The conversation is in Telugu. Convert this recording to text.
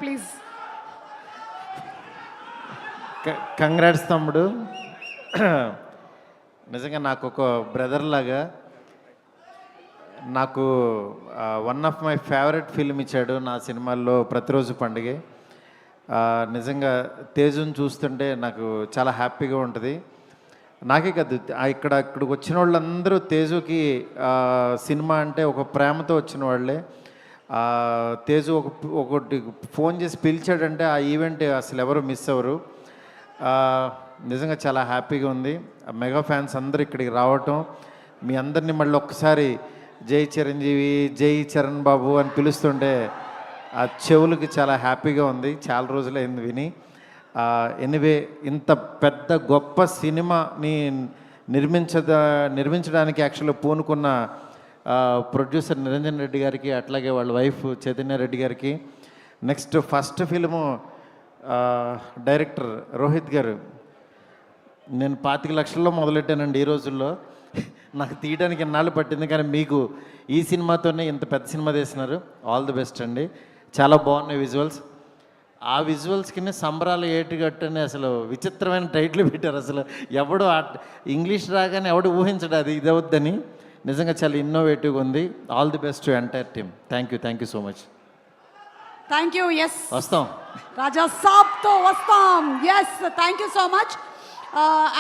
ప్లీజ్. కంగ్రాట్స్ తమ్ముడు. నిజంగా నాకు ఒక బ్రదర్ లాగా, నాకు one of my favourite film ఇచ్చాడు నా సినిమాల్లో ప్రతిరోజు పండుగే. నిజంగా తేజుని చూస్తుంటే నాకు చాలా హ్యాపీగా ఉంటుంది. నాకే కాదు, ఇక్కడికి వచ్చిన వాళ్ళందరూ తేజుకి సినిమా అంటే ఒక ప్రేమతో వచ్చిన వాళ్ళే. తేజు ఒకటి ఫోన్ చేసి పిలిచాడంటే ఆ ఈవెంట్ అసలు ఎవరు మిస్ అవ్వరు. నిజంగా చాలా హ్యాపీగా ఉంది. మెగా ఫ్యాన్స్ అందరూ ఇక్కడికి రావటం, మీ అందరినీ మళ్ళీ ఒక్కసారి జై చిరంజీవి, జై చరణ్ బాబు అని పిలుస్తుంటే ఆ చెవులకి చాలా హ్యాపీగా ఉంది. చాలా రోజులైంది విని. ఎనివే, ఇంత పెద్ద గొప్ప సినిమాని నిర్మించడానికి యాక్చువల్గా పూనుకున్న ప్రొడ్యూసర్ నిరంజన్ రెడ్డి గారికి, అట్లాగే వాళ్ళ వైఫ్ చైతన్య రెడ్డి గారికి, next first film director Rohit గారు. నేను 25 లక్షల్లో మొదలెట్టానండి ఈ రోజుల్లో. నాకు తీయడానికి ఎన్నాళ్ళు పట్టింది, కానీ మీకు ఈ సినిమాతోనే ఇంత పెద్ద సినిమా తీసినారు. ఆల్ ది బెస్ట్ అండి. చాలా బాగున్నాయి విజువల్స్. ఆ విజువల్స్కి సంబరాలు ఏటుగట్టని అసలు విచిత్రమైన టైటిల్ పెట్టారు. అసలు ఎవడు ఇంగ్లీష్ రాగానే ఎవడు ఊహించడు అది ఇదవుద్దని. నిజంగా చాలా ఇన్నోవేటివ్గా ఉంది. All the best to entire team. Thank you so much. Thank you. Yes, వస్తాం రాజా సాబ్తో వస్తాం. Yes, thank you so much.